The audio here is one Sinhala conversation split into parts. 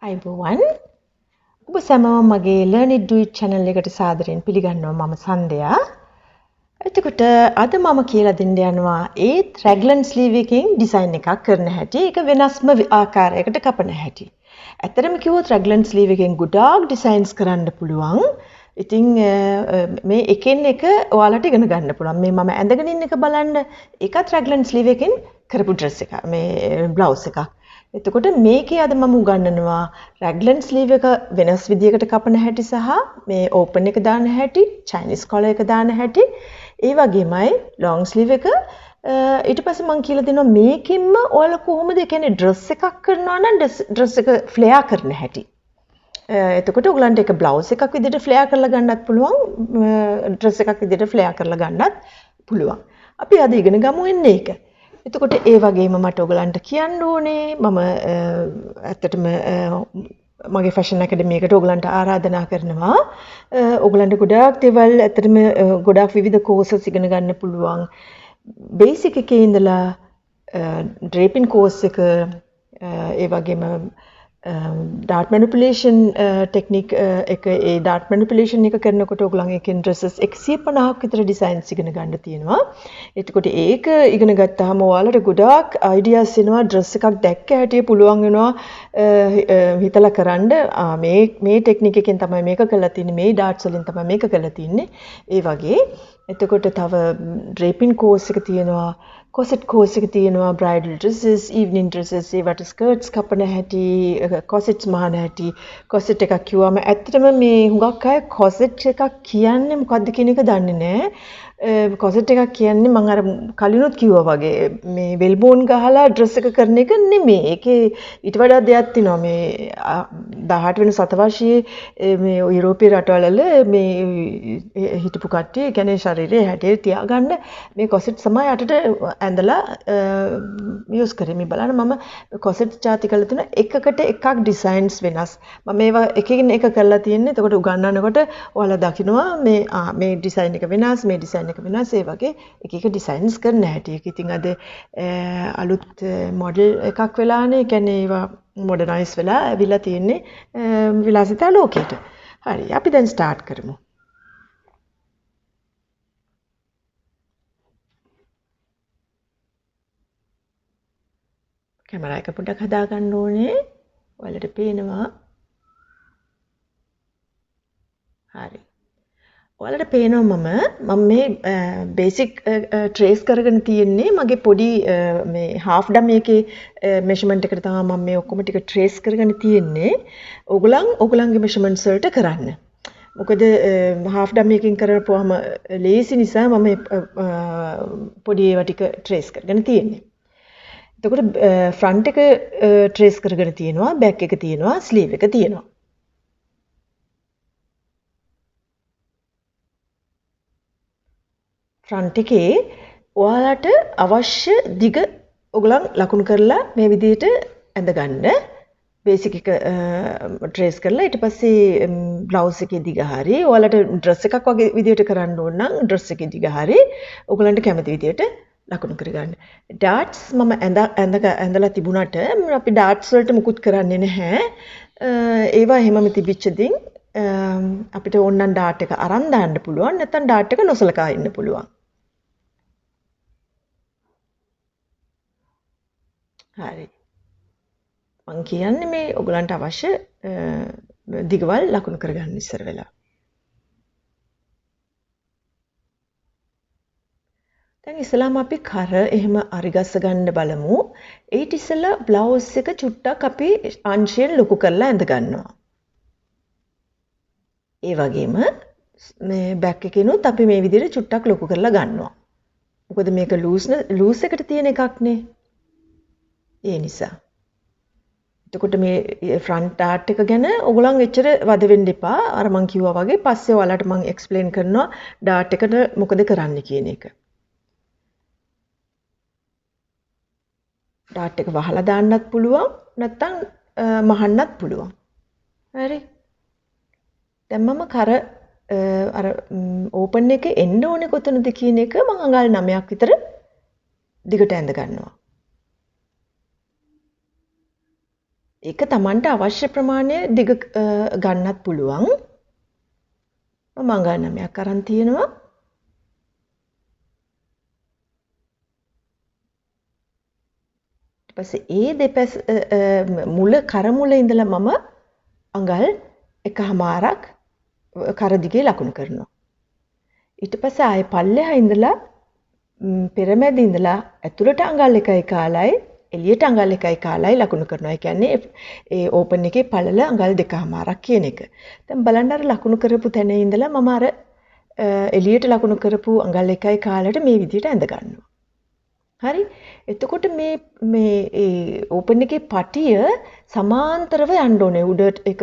අයිබෝවන් ඔබ සැමම මගේ Learn It Do It channel එකට සාදරයෙන් පිළිගන්නවා මම සන්ධයා. එතකොට අද මම කියලා දෙන්න යනවා ඒත් raglan sleeve එකකින් ඩිසයින් එකක් කරන හැටි. ඒක වෙනස්ම ආකාරයකට කපන හැටි. ඇත්තටම කිව්වොත් raglan sleeve එකෙන් ගොඩාක් ඩිසයින්ස් කරන්න පුළුවන්. ඉතින් මේ එකින් එක ඔයාලට ඉගෙන ගන්න පුළුවන්. මේ මම ඇඳගෙන ඉන්න එක බලන්න. ඒකත් raglan sleeve එකෙන් කරපු dress එක. මේ බ්ලවුස් එකක්. එතකොට මේකේ අද මම උගන්වනවා raglan sleeve එක වෙනස් විදියකට කපන හැටි සහ මේ open එක දාන හැටි, Chinese collar එක දාන හැටි, ඒ වගේමයි long sleeve එක ඊට පස්සේ මම කියලා දෙනවා මේකෙන්ම ඔයාලා කොහොමද කියන්නේ dress එකක් කරනවා නම් dress එක flare කරන හැටි. එතකොට ඔයගලන්ට ඒක බ්ලවුස් එකක් විදිහට ෆ්ලෙයාර් කරලා ගන්නත් පුළුවන් ඩ්‍රෙස් එකක් විදිහට ෆ්ලෙයාර් කරලා ගන්නත් පුළුවන්. අපි අද ඉගෙන ගමු එන්නේ ඒක. එතකොට ඒ වගේම මට ඔයගලන්ට කියන්න ඕනේ මම ඇත්තටම මගේ ෆැෂන් ඇකඩමි එකට ඔයගලන්ට ආරාධනා කරනවා. ඔයගලන්ට ගොඩාක් දේවල් ඇත්තටම ගොඩාක් විවිධ කෝසස් ඉගෙන ගන්න පුළුවන්. බේසික් එකේ ඉඳලා ඩ්‍රේපින් කෝස් එක ඒ වගේම dart manipulation technique එක ඒ dart manipulation එක කරනකොට ඔයගොල්ලන් එකෙන් dresses 150ක් විතර designs ඉගෙන ගන්න තියෙනවා. එතකොට ඒක ඉගෙන ගත්තාම ඔයාලට ගොඩාක් ideas එනවා dress එකක් දැක්ක හැටි පුළුවන් වෙනවා හිතලා කරන්න මේ technique එකෙන් තමයි මේක කරලා තින්නේ මේ darts වලින් තමයි මේක කරලා තින්නේ. ඒ වගේ එතකොට තව draping course එක තියෙනවා. corset course එක තියෙනවා bridal dresses evening dresses ඒවට skirts කපන හැටි corsets මහන හැටි corset එකක් කිව්වම ඇත්තටම මේ හුඟක් අය corset එකක් කියන්නේ මොකද්ද කියන එක දන්නේ නැහැ corset එකක් කියන්නේ මම අර කලිනුත් කිව්වා වගේ මේ වෙල්බෝන් ගහලා dress එක කරන එක නෙමෙයි ඒකේ ඊට වඩා දෙයක් තියෙනවා මේ 18 වෙනි සතවර්ෂයේ මේ යුරෝපීය රටවල මේ හිටපු කට්ටිය කියන්නේ ශරීරයේ හැටේ තියාගන්න මේ corset සමය යටට ඇඳලා යූස් කරේ මේ බලන්න මම corset જાති කරලා තියෙන එකකට එකක් ඩිසයින්ස් වෙනස් මම මේවා එකකින් එක කරලා තියෙන්නේ එතකොට උගන්වනකොට ඔයාලා දකින්නවා මේ ඩිසයින් එක වෙනස් මේ ඩිසයින් එක වෙනස් ඒ වගේ එක එක ඩිසයින්ස් කරන්න හැටි ඒක ඉතින් අද අලුත් මොඩල් එකක් වෙලානේ කියන්නේ ඒවා මොඩර්නයිස් වෙලා ඇවිල්ලා තියෙන්නේ විලාසිතා ලෝකෙට හරි අපි දැන් ස්ටාර්ට් කරමු කැමරා එක පොඩ්ඩක් හදා ගන්න ඕනේ. ඔයාලට පේනවා. හරි. ඔයාලට පේනවා මම මේ බේසික් ට්‍රේස් කරගෙන තියෙන්නේ මගේ පොඩි මේ half dummy එකේ මෙෂර්මන්ට් එකට තමයි මම මේ ඔක්කොම ටික ට්‍රේස් කරගෙන තියෙන්නේ. ඔයගොල්ලන්ගේ මෙෂර්මන්ට්ස් වලට කරන්න. මොකද half dummy එකකින් කරපුවාම ලේසි නිසා මම පොඩි ඒවා ටික ට්‍රේස් කරගෙන තියෙන්නේ. එතකොට ෆ්‍රන්ට් එක ට්‍රේස් කරගෙන තියෙනවා බෑක් එක තියෙනවා ස්ලීව් එක තියෙනවා ෆ්‍රන්ට් එකේ ඔයාලට අවශ්‍ය දිග ඔයගලන් ලකුණු කරලා මේ විදිහට ඇඳ ගන්න බේසික් එක ට්‍රේස් කරලා ඊට පස්සේ බ්ලවුස් එකේ දිග හරි ඔයාලට ඩ්‍රෙස් එකක් වගේ විදිහට කරන්න ඕන නම් ඩ්‍රෙස් එකේ දිග හරි ඔයගලන්ට කැමති විදිහට ලකුණු කරගන්න. ඩාට්ස් මම ඇඳලා තිබුණාට අපි ඩාට්ස් වලට මුකුත් කරන්නේ නැහැ. ඒවා එහෙමම තිබිච්ච දින් අපිට ඕනනම් ඩාට් එක අරන් දාන්න පුළුවන් නැත්නම් ඩාට් එක නොසලකා ඉන්න පුළුවන්. හරි. මම කියන්නේ මේ ඔයගලන්ට අවශ්‍ය දිගවල් ලකුණු කරගන්න ඉස්සර වෙලා. දැන් ඉස්සලාම අපි කර එහෙම අරිගස්ස ගන්න බලමු. ඊට ඉස්සෙල්ලා බ්ලවුස් එක චුට්ටක් අපි අංශයෙන් ලොකු කරලා ඇඳ ගන්නවා. ඒ වගේම මේ බෑක් එකේනොත් අපි මේ විදිහට චුට්ටක් ලොකු කරලා ගන්නවා. මොකද මේක ලූස් එකට තියෙන එකක් නේ. ඒ නිසා. එතකොට මේ ෆ්‍රන්ට් ඩාට් එක ගැන ඔයගොල්ලන් එච්චර වද වෙන්න එපා. අර මං කිව්වා වගේ පස්සේ ඔයාලට මං එක්ස්ප්ලেইন කරනවා ඩාට් එකට මොකද කරන්න කියන එක. ඩාට් එක වහලා දාන්නත් පුළුවන් නැත්නම් මහන්නත් පුළුවන්. හරි. දැන් මම කර අර ඕපන් එකේ එන්න ඕනේ කොතනද කියන එක මම අඟල් 9ක් විතර දිගට ඇඳ ගන්නවා. ඒක Tamanට අවශ්‍ය ප්‍රමාණය දිග ගන්නත් පුළුවන්. මම අඟල් 9ක් අරන් තියෙනවා. ඊට පස්සේ ඒ දෙපැස් මුල කරමුල ඉඳලා මම අඟල් 1/2ක් කර දිගේ ලකුණු කරනවා. ඊට පස්සේ ආයේ පල්ලෙහා ඉඳලා පෙරමැද ඉඳලා ඇතුළට අඟල් 1.5යි එළියට අඟල් 1.5යි ලකුණු කරනවා. ඒ කියන්නේ ඒ ඕපන් එකේ පළල අඟල් 2.5ක් කියන එක. දැන් බලන්න අර ලකුණු කරපු තැන ඉඳලා මම අර එළියට ලකුණු කරපු අඟල් 1.5ට මේ විදිහට ඇඳ ගන්නවා. හරි. එතකොට මේ ඕපන් එකේ පටිය සමාන්තරව යන්න ඕනේ. උඩට එක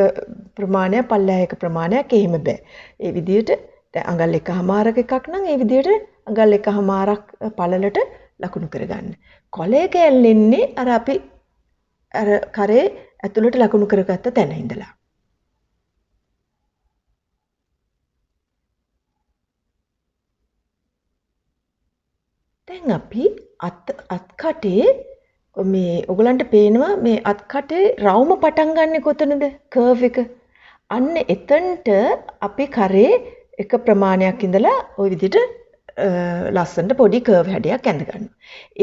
ප්‍රමාණයක් පල්ලෙහා එක ප්‍රමාණයක් එහෙම බෑ. ඒ විදිහට දැන් අඟල් 1/2ක එකක් නම් ඒ විදිහට අඟල් 1/2ක් පළලට ලකුණු කරගන්න. කොලේ කැල්ලෙන්නේ අර අපි අර කරේ ඇතුළට ලකුණු කරගත්ත තැන ඉඳලා. දැන් අපි අත්කටේ මේ ඔයගලන්ට පේනවා මේ අත්කටේ රවුම පටන් ගන්නෙ කොතනද? කර්ව් එක. අන්න එතනට අපි කරේ එක ප්‍රමාණයක් ඉඳලා ওই විදිහට ලස්සනට පොඩි කර්ව් හැඩයක් ඇඳ ගන්නවා.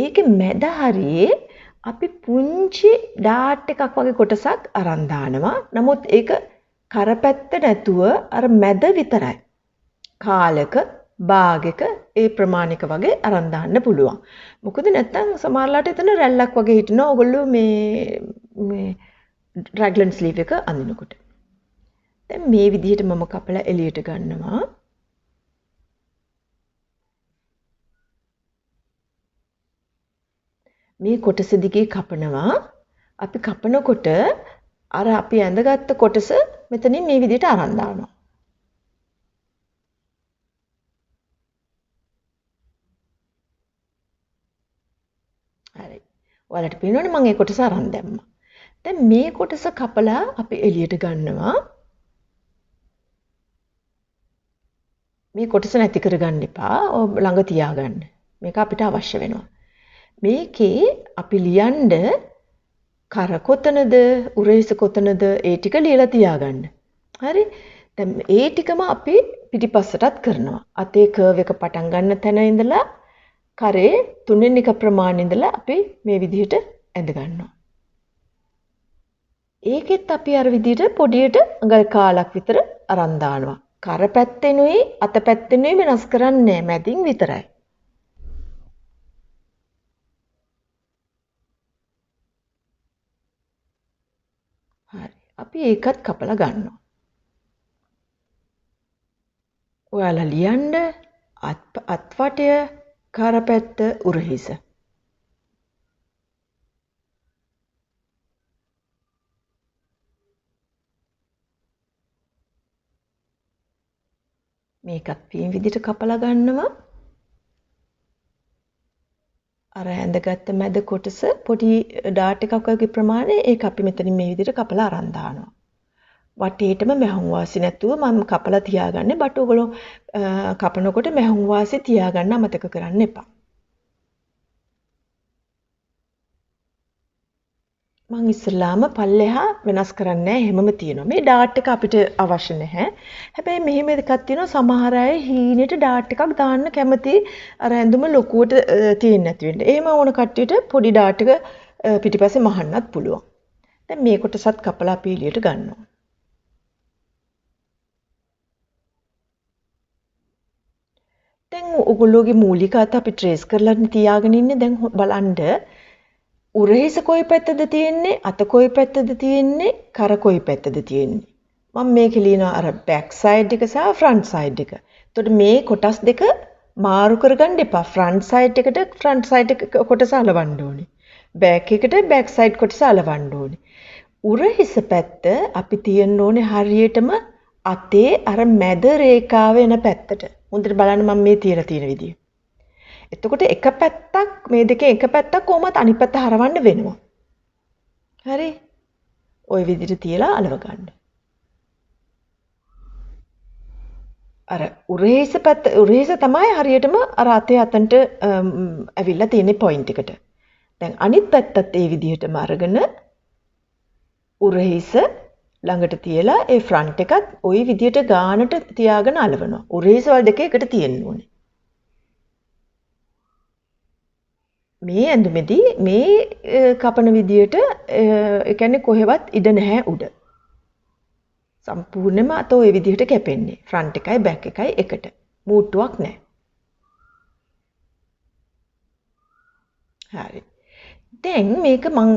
ඒකේ මැද හරියේ අපි පුංචි ඩාට් එකක් වගේ කොටසක් අරන් දානවා. නමුත් ඒක කරපැත්ත නැතුව අර මැද විතරයි. කාලක භාගයක ඒ ප්‍රමාණික වගේ අරන් දාන්න පුළුවන්. මොකද නැත්තම් සමහරලාට එතන රැල්ලක් වගේ හිටිනවා. ඔයගොල්ලෝ මේ රැග්ලන් ස්ලීව් එක අඳිනකොට. දැන් මේ විදිහට මම කපලා එළියට ගන්නවා. මේ කොටස දිගේ කපනවා. අපි කපනකොට අර අපි ඇඳගත්ත කොටස මෙතනින් මේ විදිහට අරන් දානවා. හරි. ඔයාලට පේනවනේ මම මේ කොටස අරන් දැම්මා. දැන් මේ කොටස කපලා අපි එළියට ගන්නවා. මේ කොටස නැති කරගන්න එපා. ළඟ තියාගන්න. මේක අපිට අවශ්‍ය වෙනවා. මේකේ අපි ලියන්න කර කොතනද උරහිස කොතනද ඒ ටික ලියලා තියාගන්න. හරි? දැන් ඒ ටිකම අපි පිටිපස්සටත් කරනවා. අතේ කර්ව් එක පටන් ගන්න තැන ඉඳලා කරේ 3 ප්‍රමාණය ඉඳලා අපි මේ විදිහට ඇඳ ගන්නවා. ඒකෙත් අපි අර විදිහට පොඩියට අඟල් කාලක් විතර අරන් දානවා. කර පැත්තෙනුයි අත පැත්තෙනුයි වෙනස් කරන්නේ මැදින් විතරයි. හරි. අපි ඒකත් කපලා ගන්නවා. ඔයාලා ලියන්න අත්වටය කරපැත්ත උරහිස. මේකත් මේ විදිහට කපලා ගන්නවා. අර ඇඳගත්ත මැද කොටස පොඩි ඩාට් එකක් වගේ ප්‍රමාණය ඒක අපි මෙතනින් මේ විදිහට කපලා අරන් දානවා. වටේටම මැහුම් වාසි නැතුව මම කපලා තියාගන්නේ. බට ඔයගොල්ලෝ කපනකොට මැහුම් වාසි තියාගන්න අමතක කරන්න එපා. මම ඉස්සලාම පල්ලෙහා වෙනස් කරන්නේ නැහැ. හැමම තියෙනවා. මේ ඩාට් එක අපිට අවශ්‍ය නැහැ. හැබැයි මෙහෙම එකක් තියෙනවා. සමහර අය හීනෙට ඩාට් එකක් දාන්න කැමති අර ඇඳුම ලොකුවට තියෙන්නේ නැති වෙන්න. එහෙම ඕන කට්ටියට පොඩි ඩාට් එක පිටිපස්සේ මහන්නත් පුළුවන්. දැන් මේ කොටසත් කපලා අපි එළියට ගන්නවා. දැන් ඔයගොල්ලෝගේ මූලික අත අපි ට්‍රේස් කරලා තියාගෙන ඉන්නේ. දැන් බලන්න උරහිස කොයි පැත්තද තියෙන්නේ අත කොයි පැත්තද තියෙන්නේ කර කොයි පැත්තද තියෙන්නේ මම මේක ලියනවා අර බෑක් සයිඩ් එක සහ ෆ්‍රන්ට් සයිඩ් එක. එතකොට මේ කොටස් දෙක මාරු කරගන්න එපා. ෆ්‍රන්ට් සයිඩ් එකට ෆ්‍රන්ට් සයිඩ් එක කොටස අලවන්න ඕනේ. බෑක් එකට බෑක් සයිඩ් කොටස අලවන්න ඕනේ. උරහිස පැත්ත අපි තියන්න ඕනේ හරියටම අතේ අර මැද රේඛාව එන පැත්තට. හොඳට බලන්න මම මේ තියලා තියෙන විදිය. එතකොට එක පැත්තක් මේ දෙකේ එක පැත්තක් කොහොමද අනිත් පැත්ත හරවන්න වෙනවා. හරි. ওই විදිහට තියලා අලව ගන්න. අර උරහිස තමයි හරියටම අර අතේ අතන්ට ඇවිල්ලා තියෙන පොයින්ට් එකට. දැන් අනිත් පැත්තත් ඒ විදිහටම අරගෙන උරහිස ළඟට තියලා ඒ ෆ්‍රන්ට් එකත් ওই විදියට ගානට තියාගෙන අලවනවා. උරහිස වල දෙක එකට තියෙන්න ඕනේ. මේ ඇඳුමේදී මේ කපන විදියට ඒ කියන්නේ කොහෙවත් ඉඩ නැහැ උඩ. සම්පූර්ණයෙන්ම අත ওই විදිහට කැපෙන්නේ. ෆ්‍රන්ට් එකයි බෑක් එකයි එකට. මූට්ටුවක් නැහැ. හරි. දැන් මේක මං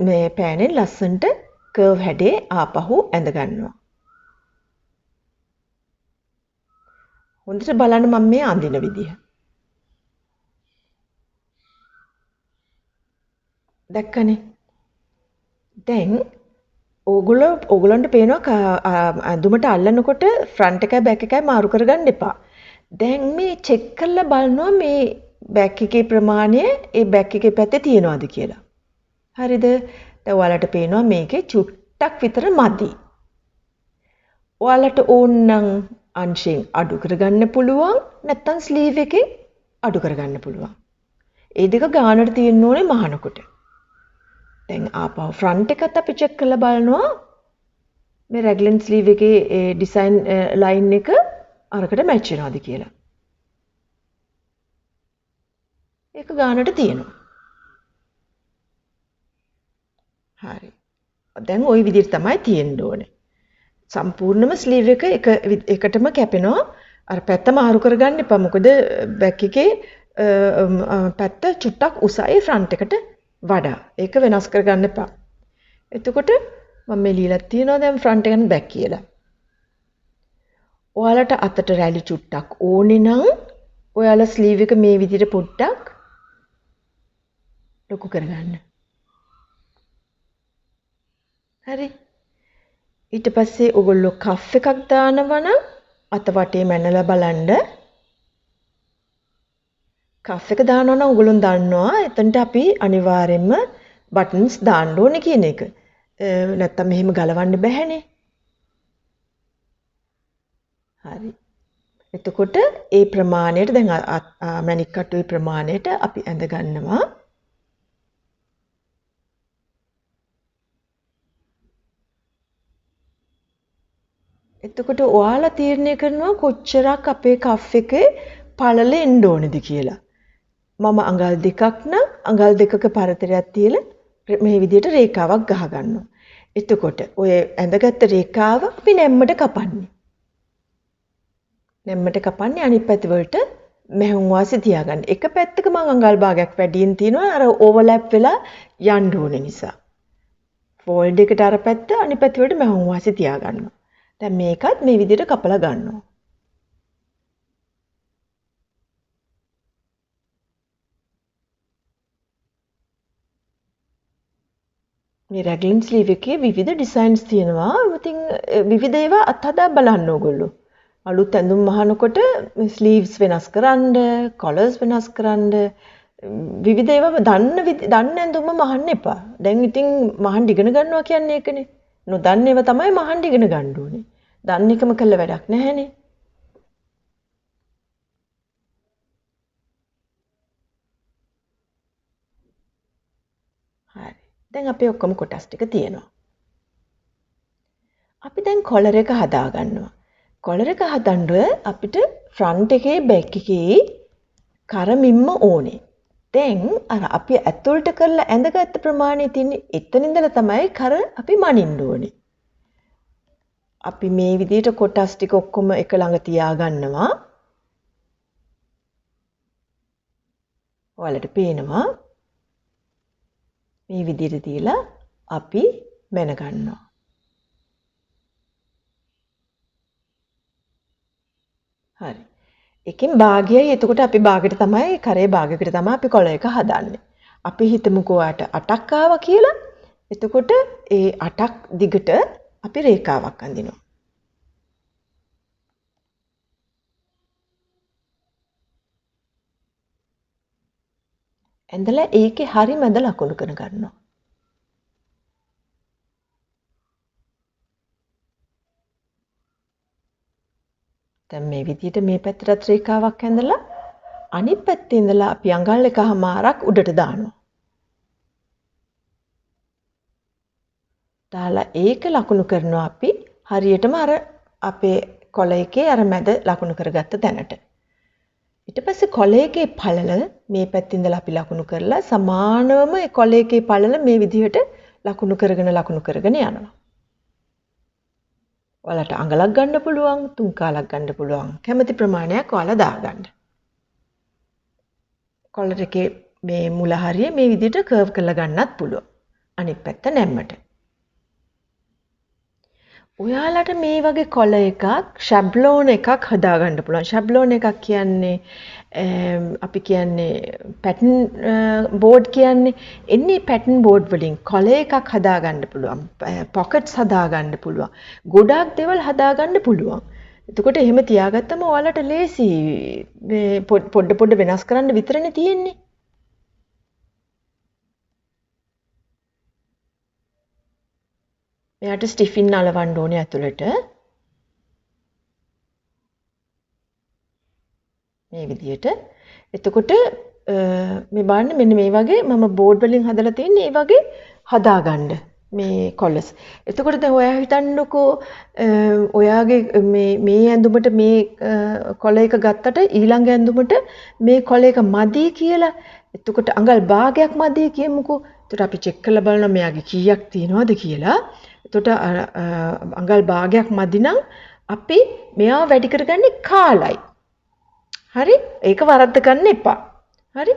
මේ පෑනෙන් ලස්සනට කර්ව් හැඩේ ආපහු ඇඳ ගන්නවා. හොඳට බලන්න මම මේ අඳින විදිහ. දැක්කනේ. දැන් ඕගොල්ලන්ට පේනවා අඳුමට අල්ලනකොට ෆ්‍රන්ට් එකයි බෑක් එකයි මාරු කරගන්න එපා. දැන් මේ චෙක් කරලා බලනවා මේ බෑක් එකේ ප්‍රමාණය ඒ බෑක් එකේ පැත්තේ තියනවාද කියලා. හරිද? දැන් ඔයාලට පේනවා මේකේ චුට්ටක් විතර මදි. ඔයාලට ඕනනම් අංශයෙන් අඩු කරගන්න පුළුවන් නැත්නම් ස්ලීව් එකෙන් අඩු කරගන්න පුළුවන්. ඒ දෙක ගානට තියෙන්න ඕනේ මහනකොට. දැන් ආපහු ෆ්‍රන්ට් එකත් අපි චෙක් කරලා බලනවා මේ රැග්ලන් ස්ලීව් එකේ ඒ ඩිසයින් ලයින් එක අරකට මැච් වෙනවද කියලා. ඒක ගානට තියෙනවා. හරි. දැන් ওই විදිහට තමයි තියෙන්න ඕනේ. සම්පූර්ණම ස්ලීව් එක එකටම කැපෙනවා. අර පැත්ත මාරු කරගන්න එපා. මොකද බෑක් එකේ පැත්ත චුට්ටක් උසයි ෆ්‍රන්ට් එකට වඩා. ඒක වෙනස් කරගන්න එපා. එතකොට මම මේ ලියලා තියෙනවා දැන් ෆ්‍රන්ට් එක and බෑක් කියලා. ඔයාලට අතට රැලි චුට්ටක් ඕනේ නම් ඔයාලා ස්ලීව් එක මේ විදිහට පොඩ්ඩක් ලොකු කරගන්න. හරි. ඊට පස්සේ ඔයගොල්ලෝ කෆ් එකක් දානවා නම් අත වටේ මැනලා බලන්න. කෆ් එක දානවා නම් ඔයගොල්ලෝ දන්නවා එතනට අපි අනිවාර්යයෙන්ම බටන්ස් දාන්න ඕනේ කියන එක. නැත්තම් මෙහෙම ගලවන්න බැහැනේ. හරි. එතකොට ඒ ප්‍රමාණයට දැන් මැණික් කටුවේ ප්‍රමාණයට අපි ඇඳ ගන්නවා. එතකොට ඔයාලා තීරණය කරනවා කොච්චරක් අපේ කෆ් එකේ පළල එන්න ඕනේද කියලා. මම අඟල් දෙකක් නම් අඟල් දෙකක පරතරයක් තියලා මේ විදිහට රේඛාවක් ගහ ගන්නවා. එතකොට ඔය ඇඳගත්ත රේඛාව අපි නැම්මට කපන්නේ. නැම්මට කපන්නේ අනිත් පැති වලට මෙහුම් වාසි තියාගන්න. එක පැත්තක මම අඟල් භාගයක් වැඩියෙන් තියනවා අර ඕවර්ලැප් වෙලා යන්න ඕන නිසා. ෆෝල්ඩ් එකට අර පැත්ත අනිත් පැති වලට මෙහුම් වාසි තියාගන්නවා. දැන් මේකත් මේ විදිහට කපලා ගන්නවා. මේ රැග්ලින් ස්ලීව් එකේ විවිධ ඩිසයින්ස් තියෙනවා. ඉතින් විවිධ ඒවා අත්හදා බලන්න ඕගොල්ලෝ. අලුත් ඇඳුම් මහනකොට ස්ලීව්ස් වෙනස් කරන්න, කලර්ස් වෙනස් කරන්න විවිධ ඒවා දන්න ඇඳුම මහන්න එපා. දැන් ඉතින් මහන්න ඉගෙන ගන්නවා කියන්නේ ඒකනේ. නොදන්න ඒවා තමයි මහන්න ඉගෙන ගන්න ඕනේ. දන්න එකම කළ වැඩක් නැහැනේ. හරි. දැන් අපේ ඔක්කොම කොටස් ටික තියෙනවා. අපි දැන් කොලර් එක හදා ගන්නවා. කොලර් එක හදන්න අපිට ෆ්‍රන්ට් එකේ බෑක් එකේ කරමින්ම ඕනේ. දැන් අර අපි ඇතුළට කරලා ඇඳගත්ත ප්‍රමාණය තියෙන්නේ එතන ඉඳලා තමයි කර අපි මනින්න ඕනේ. අපි මේ විදිහට කොටස් ටික ඔක්කොම එක ළඟ තියා ගන්නවා. ඔයාලට පේනවා මේ විදිහට තියලා අපි මැන ගන්නවා. හරි. එකෙන් භාගයයි එතකොට අපි භාගයට තමයි කරේ භාගයකට තමයි අපි කොළ එක හදන්නේ. අපි හිතමුකෝ 8ක් ආවා කියලා. එතකොට ඒ 8ක් දිගට අපි රේඛාවක් අඳිනවා. ඇඳලා ඒකේ හරි මැද ලකුණු කර ගන්නවා. දැන් මේ විදිහට මේ පැත්තට රේඛාවක් ඇඳලා අනිත් පැත්තේ ඉඳලා අපි අඟල් එකමාරක් උඩට දානවා. දාලා ඒක ලකුණු කරනවා අපි හරියටම අර අපේ කොළ එකේ අර මැද ලකුණු කරගත්ත තැනට. ඊට පස්සේ කොළ එකේ පළල මේ පැත්තේ ඉඳලා අපි ලකුණු කරලා සමානවම ඒ කොළ එකේ පළල මේ විදිහට ලකුණු කරගෙන යනවා. ඔයාලට අඟලක් ගන්න පුළුවන්, තුන් කාලක් ගන්න පුළුවන්. කැමති ප්‍රමාණයක් ඔයාලා දාගන්න. කොළ එකේ මේ මුල හරිය මේ විදිහට කර්ව් කරලා ගන්නත් පුළුවන්. අනිත් පැත්ත නැම්මට. ඔයාලට මේ වගේ කොළ එකක් ෂැබ්ලෝන් එකක් හදාගන්න පුළුවන්. ෂැබ්ලෝන් එකක් කියන්නේ අපි කියන්නේ පැටර්න් බෝඩ් කියන්නේ එන්නේ පැටර්න් බෝඩ් වලින් කොළ එකක් හදාගන්න පුළුවන්. පොකට්ස් හදාගන්න පුළුවන්. ගොඩාක් දේවල් හදාගන්න පුළුවන්. එතකොට එහෙම තියාගත්තම ඔයාලට ලේසි මේ පොඩ වෙනස් කරන්න විතරනේ තියෙන්නේ. මෙයාට ස්ටිෆින් අලවන්න ඕනේ ඇතුළට. මේ විදිහට. එතකොට මේ බලන්න මෙන්න මේ වගේ මම බෝඩ් වලින් හදලා තියෙන්නේ මේ වගේ හදාගන්න මේ කොලස්. එතකොට දැන් ඔයා හිතන්නකෝ ඔයාගේ මේ ඇඳුමට මේ කොළ එක ගත්තට ඊළඟ ඇඳුමට මේ කොළ එක මදි කියලා. එතකොට අඟල් භාගයක් මදි කියමුකෝ. එතකොට අපි චෙක් කරලා බලනවා මෙයාගේ කීයක් තියෙනවද කියලා. එතකොට අඟල් භාගයක් මදි නම් අපි මෙයාව වැඩි කරගන්නේ කාලයි. හරි? ඒක වරද්ද ගන්න එපා. හරි?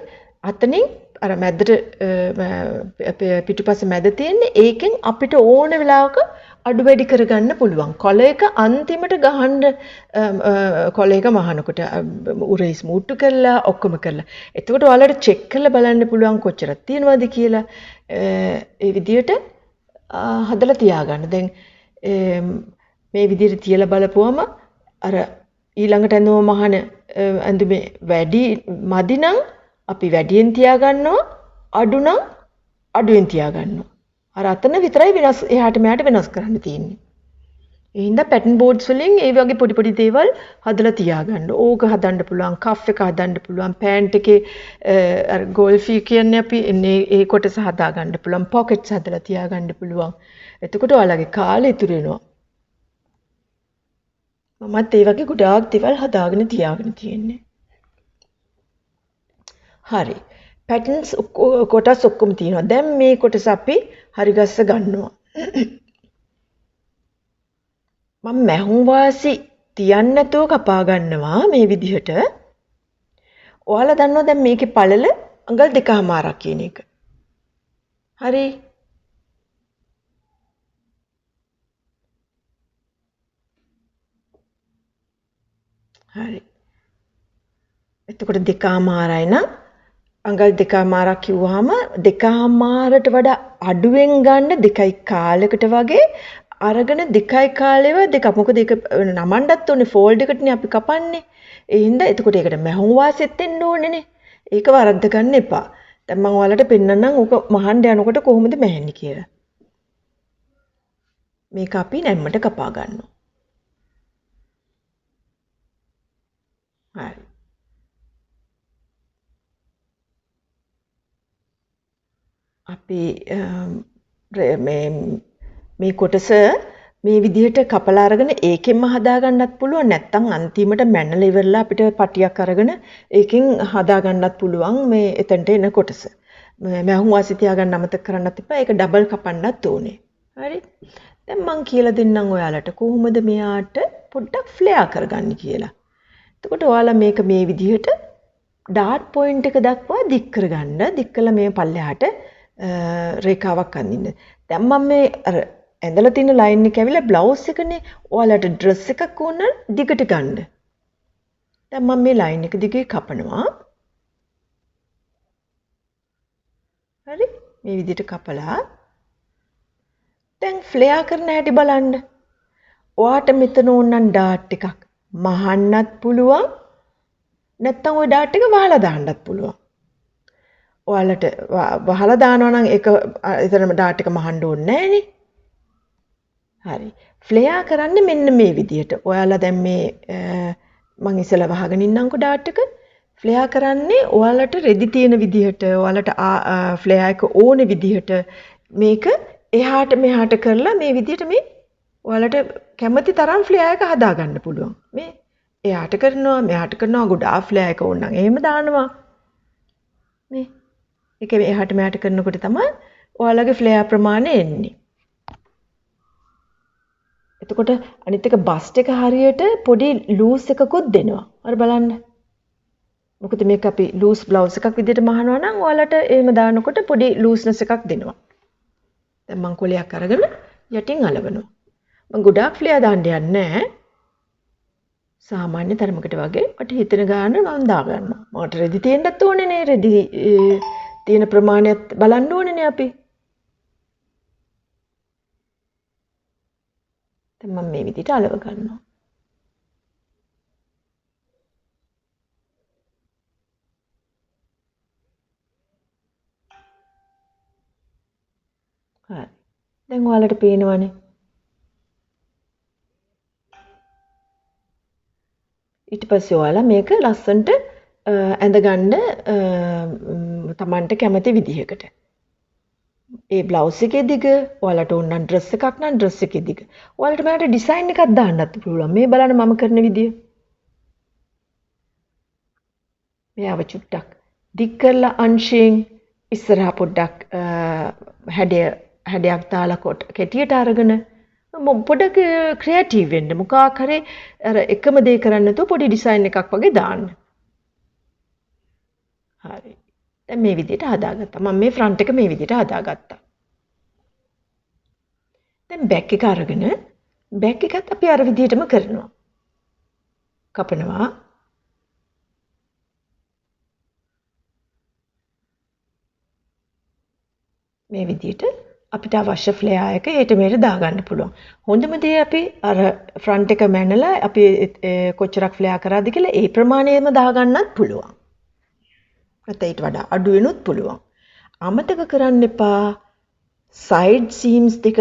අතනින් අර මැදට පිටුපස්සේ මැද තියෙන්නේ ඒකෙන් අපිට ඕන වෙලාවක අඩු වැඩි කරගන්න පුළුවන්. කොළ එක අන්තිමට ගහන්න කොළ එක මහනකොට උරේ ස්මූට් කරලා ඔක්කොම කරලා. එතකොට ඔයාලට චෙක් කරලා බලන්න පුළුවන් කොච්චරක් තියෙනවද කියලා. ඒ විදිහට හදලා තියාගන්න. දැන් මේ විදිහට තියලා බලපුවම අර ඊළඟට ඇඳුම මහන ඇඳුමේ වැඩි මදි නම් අපි වැඩියෙන් තියාගන්නවා, අඩු නම් අඩුවෙන් තියාගන්නවා. අර අතන විතරයි වෙනස් එහාට මෙහාට වෙනස් කරන්න තියෙන්නේ. ඒ හින්දා පැටර්න් බෝඩ්ස් වලින් ඒ වගේ පොඩි දේවල් හදලා තියාගන්න. ඕක හදන්න පුළුවන්, කෆ් එක හදන්න පුළුවන්, පෑන්ට් එකේ අර ගෝල්ෆී කියන්නේ අපි ඒ කොටස හදාගන්න පුළුවන්, පොකට්ස් හදලා තියාගන්න පුළුවන්. එතකොට ඔයාලගේ කාලය ඉතුරු වෙනවා. මමත් ඒ වගේ ගොඩාක් දේවල් හදාගෙන තියාගෙන තියෙන්නේ. හරි. පැටර්න්ස් කොටස් ඔක්කොම තියෙනවා. දැන් මේ කොටස අපි හරි ගස්ස ගන්නවා. මම මැහුම් වාසි තියන්න නැතුව කපා ගන්නවා මේ විදිහට. ඔයාලා දන්නවා දැන් මේකේ පළල අඟල් 2.5ක් කියන එක. හරි. හරි. එතකොට 2.5යි නම් අඟල් 2.5ක් කිව්වහම 2.5ට වඩා අඩුවෙන් ගන්න 2.1කට වගේ අරගෙන 2.1 දෙක. මොකද ඒක නමන්නත් ඕනේ ෆෝල්ඩ් එකටනේ අපි කපන්නේ. ඒ හින්දා එතකොට ඒකට මැහුම් වාසියෙත් එන්න ඕනේනේ. ඒක වරද්ද ගන්න එපා. දැන් මම ඔයාලට පෙන්නන්නම් ඕක මහන්න යනකොට කොහොමද මැහෙන්නේ කියලා. මේක අපි නැම්මට කපා ගන්නවා. හරි. අපි මේ කොටස මේ විදිහට කපලා අරගෙන ඒකෙන්ම හදාගන්නත් පුළුවන්. නැත්නම් අන්තිමට මැනලා ඉවරලා අපිට පටියක් අරගෙන ඒකෙන් හදාගන්නත් පුළුවන් මේ එතනට එන කොටස. මැහුම් වාසි තියාගන්න අමතක කරන්නත් එපා. ඒක ඩබල් කපන්නත් ඕනේ. හරි. දැන් මම කියලා දෙන්නම් ඔයාලට කොහොමද මෙයාට පොඩ්ඩක් ෆ්ලෙයා කරගන්නේ කියලා. එතකොට ඔයාලා මේක මේ විදිහට ඩාට් පොයින්ට් එක දක්වා දික් කරගන්න. දික් කළා මේ පල්ලෙහාට රේඛාවක් අඳින්න. දැන් මම මේ අර ඇඳලා තියෙන ලයින් එක ඇවිල්ලා බ්ලවුස් එකනේ. ඔයාලට ඩ්‍රෙස් එකක් ඕන දිගට ගන්න. දැන් මම මේ ලයින් එක දිගේ කපනවා. හරි. මේ විදිහට කපලා දැන් ෆ්ලෙයා කරන හැටි බලන්න. ඔයාට මෙතන ඕනනම් ඩාට් එකක් මහන්නත් පුළුවන්. නැත්නම් ওই ඩාට් එක වහලා දාන්නත් පුළුවන්. ඔයාලට වහලා දානවා නම් ඒක එතරම් ඩාට් එක මහන්න ඕනේ නැහනේ. හරි. ෆ්ලෙයා කරන්නේ මෙන්න මේ විදිහට. ඔයාලා දැන් මේ මම ඉස්සලා වහගෙන ඉන්නම්කො ඩාට් එක. ෆ්ලෙයා කරන්නේ ඔයාලට රෙදි තියෙන විදිහට, ඔයාලට ෆ්ලෙයා එක ඕනේ විදිහට මේක එහාට මෙහාට කරලා මේ විදිහට මේ ඔයාලට කැමති තරම් ෆ්ලෙයාර් එක හදා ගන්න පුළුවන්. මේ එහාට කරනවා මෙහාට කරනවා ගොඩාක් ෆ්ලෙයාර් එක ඕන නම් එහෙම දානවා. මේ ඒක එහාට මෙහාට කරනකොට තමයි ඔයාලගේ ෆ්ලෙයාර් ප්‍රමාණය එන්නේ. එතකොට අනිත් එක බස්ට් එක හරියට පොඩි ලූස් එකකුත් දෙනවා. අර බලන්න. මොකද මේක අපි ලූස් බ්ලවුස් එකක් විදිහට මහනවා නම් ඔයාලට එහෙම දානකොට පොඩි ලූස්නස් එකක් දෙනවා. දැන් මම කොලයක් අරගෙන යටින් අලවනවා. මම ගොඩාක් ෆ්ලෙයාර් දාන්න යන්නේ නැහැ. සාමාන්‍ය තරමකට වගේ මට හිතෙන ගාන මම දා ගන්නවා. මට රෙදි තියෙන්නත් ඕනේ නේ. රෙදි තියෙන ප්‍රමාණයත් බලන්න ඕනේ නේ අපි. දැන් මම මේ විදිහට අලව ගන්නවා. හරි. දැන් ඔයාලට පේනවනේ. ඊට පස්සේ ඔයාලා මේක ලස්සන්ට ඇඳගන්න තමන්ට කැමති විදිහකට. ඒ බ්ලවුස් එකේ දිග ඔයාලට ඕන නම් ඩ්‍රෙස් එකක් නම් ඩ්‍රෙස් එකේ දිග. ඔයාලට මට ඩිසයින් එකක් දාන්නත් පුළුවන්. මේ බලන්න මම කරන විදිය. මෙයාව චුට්ටක් දික් කරලා අංශයෙන් ඉස්සරහා පොඩ්ඩක් හැඩයක් දාලා කෙටියට අරගෙන පොඩක් ක්‍රියේටිව් වෙන්න. මොකක් හරි අර එකම දේ කරන්නේ නැතුව පොඩි ඩිසයින් එකක් වගේ දාන්න. හරි. දැන් මේ විදිහට හදාගත්තා. මම මේ ෆ්‍රන්ට් එක මේ විදිහට හදාගත්තා. දැන් බෑක් එක අරගෙන බෑක් එකත් අපි අර විදිහටම කරනවා. කපනවා. මේ විදිහට අපිට අවශ්‍ය ෆ්ලෙයාර් එක හෙට මෙහෙට දාගන්න පුළුවන්. හොඳම දේ අපි අර ෆ්‍රන්ට් එක මැනලා අපි කොච්චරක් ෆ්ලෙයාර් කරාද කියලා ඒ ප්‍රමාණයෙම දාගන්නත් පුළුවන්. නැත්නම් ඊට වඩා අඩු වෙනුත් පුළුවන්. අමතක කරන්න එපා සයිඩ් සීම්ස් දෙක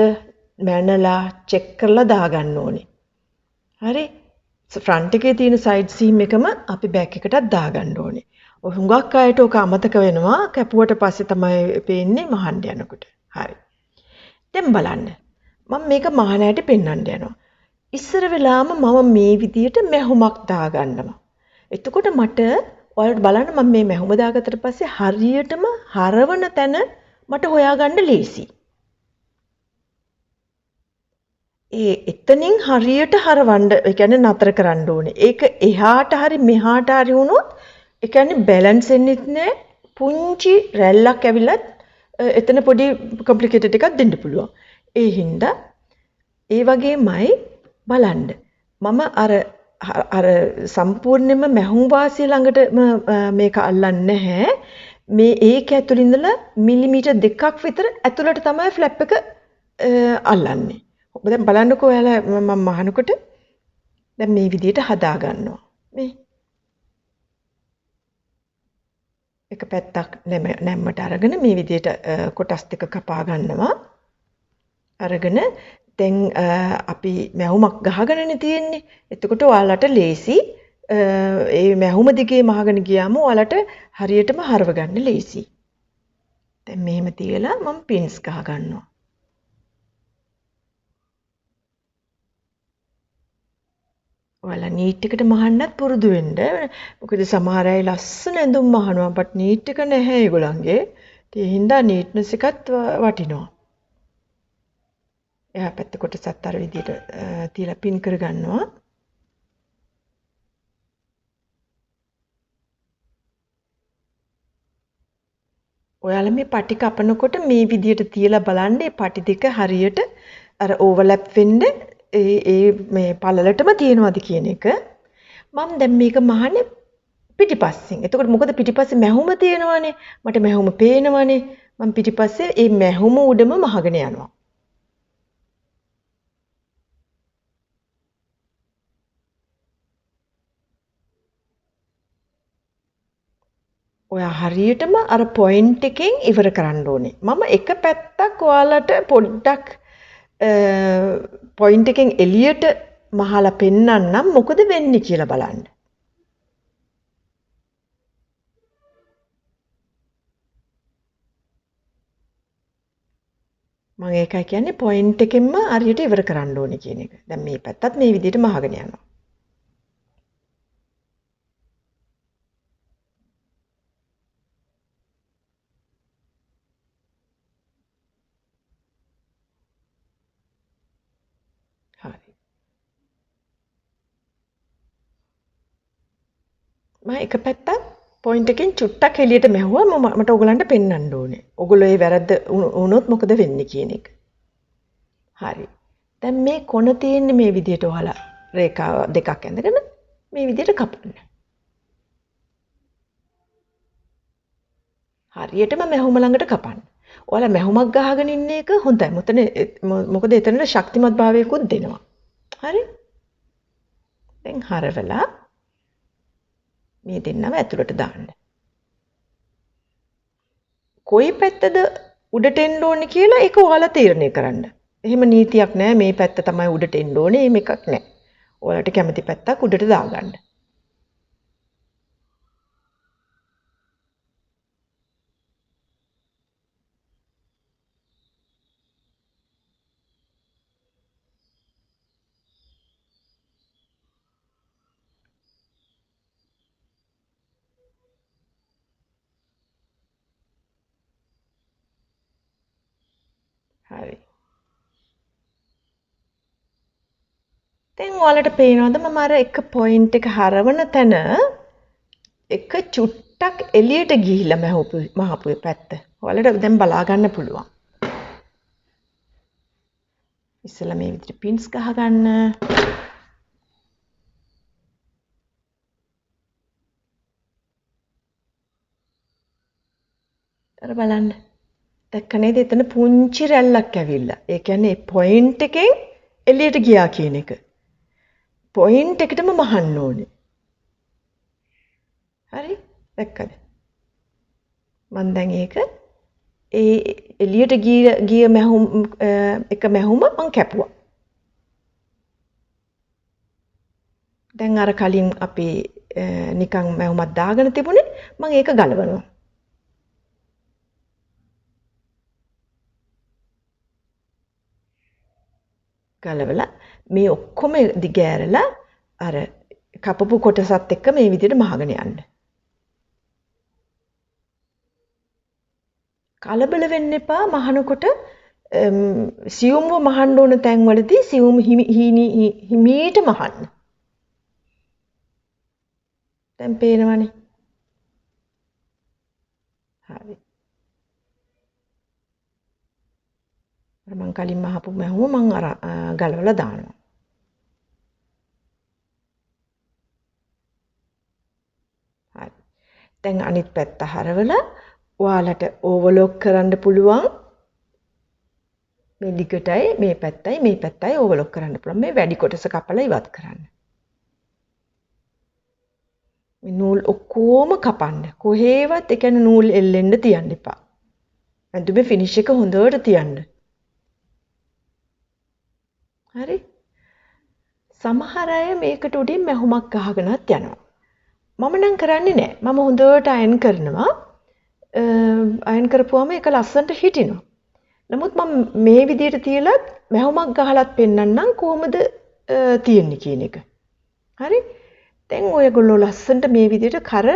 මැනලා චෙක් කරලා දාගන්න ඕනේ. හරි? ෆ්‍රන්ට් එකේ තියෙන සයිඩ් සීම් එකම අපි බෑක් එකටත් දාගන්න ඕනේ. ඔය හුඟක් අයට ඔක අමතක වෙනවා. කැපුවට පස්සේ තමයි පේන්නේ මහන්න යනකොට. හරි. දැන් බලන්න. මම මේක මහණයට පෙන්වන්න යනවා. ඉස්සර වෙලාම මම මේ විදියට මැහුමක් දාගන්නවා. එතකොට මට ඔයාලට බලන්න මම මේ මැහුම දාගත්තට පස්සේ හරියටම හරවන තැන මට හොයාගන්න ලේසි. එතනින් හරියට හරවන්න, ඒ කියන්නේ නතර කරන්න ඕනේ. ඒක එහාට හරි මෙහාට හරි වුණොත් ඒ කියන්නේ බැලන්ස් වෙන්නෙත් නෑ. පුංචි රැල්ලක් ඇවිලත් එතන පොඩි කොම්ප්ලිකේටඩ් එකක් දෙන්න පුළුවන්. ඒ හින්දා ඒ වගේමයි බලන්න. මම අර සම්පූර්ණයෙන්ම මැහුම් වාසිය ළඟට මේක අල්ලන්නේ නැහැ. මේ ඒක ඇතුළේ ඉඳලා මිලිමීටර් 2ක් විතර ඇතුළට තමයි ෆ්ලැප් එක අල්ලන්නේ. දැන් බලන්නකෝ ඔයාලා මම මහනකොට දැන් මේ විදිහට හදා ගන්නවා. මේ එක පැත්තක් නැම්මට අරගෙන මේ විදිහට කොටස් දෙක කපා ගන්නවා. අරගෙන දැන් අපි මැහුමක් ගහගෙනනේ තියෙන්නේ. එතකොට ඔයාලට ලේසි ඒ මැහුම දිගේ මහගෙන ගියාම ඔයාලට හරියටම හරව ගන්න ලේසි. දැන් මෙහෙම තියලා මම පින්ස් ගහ ගන්නවා. ඔයාලා නීට් එකට මහන්නත් පුරුදු වෙන්න. මොකද සමහර අය ලස්සන ඇඳුම් මහනවා. බට් නීට් එක නැහැ ඒගොල්ලන්ගේ. ඒ හින්දා නීට්නස් එකත් වටිනවා. එහා පැත්ත කොටසත් අර විදිහට තියලා පින් කර ගන්නවා. ඔයාලා මේ පටි කපනකොට මේ විදිහට තියලා බලන්න මේ පටි දෙක හරියට අර ඕවර්ලැප් වෙන්න ඒ මේ පළලටම තියනවාද කියන එක. මම දැන් මේක මහන්නේ පිටිපස්සෙන්. එතකොට මොකද පිටිපස්සේ මැහුම තියෙනවානේ. මට මැහුම පේනවානේ. මම පිටිපස්සේ මේ මැහුම උඩම මහගෙන යනවා. ඔයා හරියටම අර පොයින්ට් එකෙන් ඉවර කරන්න ඕනේ. මම එක පැත්තක් ඔයාලට පොඩ්ඩක් පොයින්ට් එකෙන් එළියට මහලා පෙන්නන්නම් මොකද වෙන්නේ කියලා බලන්න. මම ඒකයි කියන්නේ පොයින්ට් එකෙන්ම හරියට ඉවර කරන්න ඕනේ කියන එක. දැන් මේ පැත්තත් මේ විදිහටම අහගෙන යනවා. හරි. මම එක පැත්තක් පොයින්ට් එකෙන් චුට්ටක් එළියට මැහුවා මට ඔයගලන්ට පෙන්වන්න ඕනේ. ඔයගොල්ලෝ ඒ වැරද්ද වුණොත් මොකද වෙන්නේ කියන එක. හරි. දැන් මේ කොන තියෙන්නේ මේ විදිහට ඔයාලා රේඛා දෙකක් ඇඳගෙන මේ විදිහට කපන්න. හරියටම මැහුම ළඟට කපන්න. ඔයාලා මැහුමක් ගහගෙන ඉන්න එක හොඳයි. මොකද එතනට ශක්තිමත් භාවයකුත් දෙනවා. හරි? දැන් හරවලා මේ දෙන්නම ඇතුළට දාන්න. කොයි පැත්තද උඩට එන්න ඕනේ කියලා ඒක ඔයාලා තීරණය කරන්න. එහෙම නීතියක් නැහැ මේ පැත්ත තමයි උඩට එන්න ඕනේ එහෙම එකක් නැහැ. ඔයාලට කැමති පැත්තක් උඩට දාගන්න. හරි. දැන් ඔයාලට පේනවද මම අර එක පොයින්ට් එක හරවන තැන එක චුට්ටක් එළියට ගිහිල්ලා මහපු පැත්ත. ඔයාලට දැන් බලා ගන්න පුළුවන්. ඉස්සෙල්ලා මේ විදිහට පින්ස් ගහගන්න. අර බලන්න. දැක්ක නේද එතන පුංචි රැල්ලක් ඇවිල්ලා. ඒ කියන්නේ පොයින්ට් එකෙන් එළියට ගියා කියන එක. පොයින්ට් එකටම මහන්න ඕනේ. හරි? දැක්කද? මම දැන් ඒක ඒ එළියට ගිය මැහුම් එක මැහුම මං කැපුවා. දැන් අර කලින් අපි නිකන් මැහුමක් දාගෙන තිබුණේ මං ඒක ගලවනවා. ගලවලා මේ ඔක්කොම දිගෑරලා අර කපපු කොටසත් එක්ක මේ විදිහට මහගෙන යන්න. කලබල වෙන්න එපා මහනකොට සියුම්ව මහන්න ඕන තැන්වලදී සියුම් හිමීට මහන්න. දැන් පේනවනේ. හරි. අර මං කලින් මහපු මැහුම මං අර ගලවලා දානවා. හරි. දැන් අනිත් පැත්ත හරවලා ඔයාලට ඕවර්ලොක් කරන්න පුළුවන්. මේ දිගටයි මේ පැත්තයි ඕවර්ලොක් කරන්න පුළුවන්. මේ වැඩි කොටස කපලා ඉවත් කරන්න. මේ නූල් ඔක්කොම කපන්න. කොහේවත් ඒ කියන්නේ නූල් එල්ලෙන්න තියන්න එපා. ඇඳුමේ ෆිනිෂ් එක හොඳට තියන්න. හරි? සමහර අය මේකට උඩින් මැහුමක් ගහගෙනත් යනවා. මම නම් කරන්නේ නැහැ. මම හොඳට අයන් කරනවා. අයන් කරපුවාම ඒක ලස්සනට හිටිනවා. නමුත් මම මේ විදිහට තියලත් මැහුමක් ගහලත් පෙන්නන්නම් කොහොමද තියෙන්නේ කියන එක. හරි? දැන් ඔයගොල්ලෝ ලස්සනට මේ විදිහට කර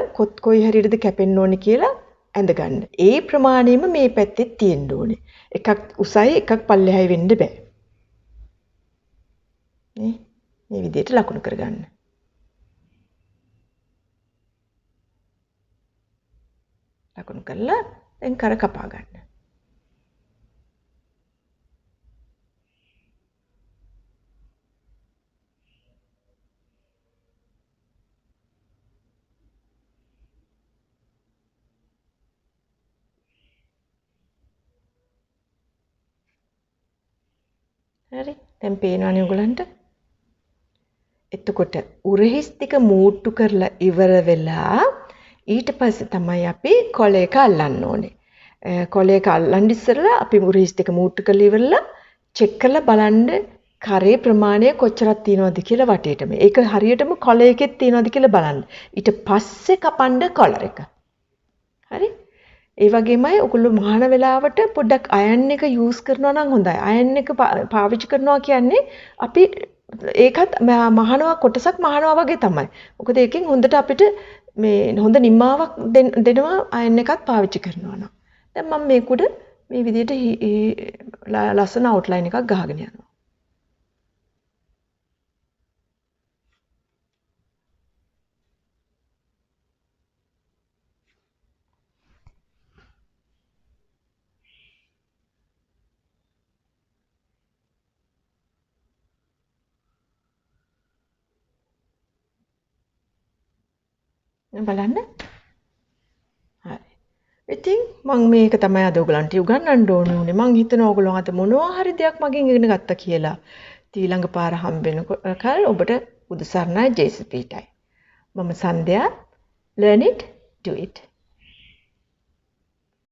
කොයි හරියටද කැපෙන්න ඕනේ කියලා ඇඳගන්න. ඒ ප්‍රමාණයෙම මේ පැත්තේ තියෙන්න ඕනේ. එකක් උසයි එකක් පල්ලෙහායි වෙන්න බෑ. මේ විදිහට ලකුණු කරගන්න. ලකුණු කරලා දැන් කර කපා ගන්න. හරි. දැන් පේනවනේ ඔයගලන්ට. එතකොට උරහිස් ටික මූට්ටු කරලා ඉවර වෙලා ඊට පස්සේ තමයි අපි කොළ එක අල්ලන්න ඕනේ. කොළ එක අල්ලන්න ඉස්සෙල්ලා අපි උරහිස් ටික මූට්ටු කරලා ඉවරලා චෙක් කරලා බලන්න කරේ ප්‍රමාණය කොච්චරක් තියෙනවද කියලා වටේටම. ඒක හරියටම කොළ එකෙත් තියෙනවද කියලා බලන්න. ඊට පස්සේ කපන්න කොළර එක. හරි? ඒ වගේමයි ඔයගොල්ලෝ මහන වෙලාවට පොඩ්ඩක් අයන් එක යූස් කරනවා නම් හොඳයි. අයන් එක පාවිච්චි කරනවා කියන්නේ අපි ඒකත් මහනවා කොටසක් මහනවා වගේ තමයි. මොකද ඒකෙන් හොඳට අපිට මේ හොඳ නිම්මාවක් දෙනවා අයන් එකත් පාවිච්චි කරනවා නම්. දැන් මම මේක උඩ මේ විදිහට ලස්සන අවුට්ලයින් එකක් ගහගෙන යනවා. බලන්න. හරි. ඉතින් මම මේක තමයි අද ඔයගලන්ට උගන්වන්න ඕනේ උනේ. මං හිතනවා ඔයගොල්ලෝ අද මොනවා හරි දෙයක් මගෙන් ඉගෙන ගත්තා කියලා. ඊළඟ පාර හම්බෙනකල් ඔබට බුදු සරණයි ජේසුස් පීඨයි. මම සන්ධ්‍යා. Learn it, do it.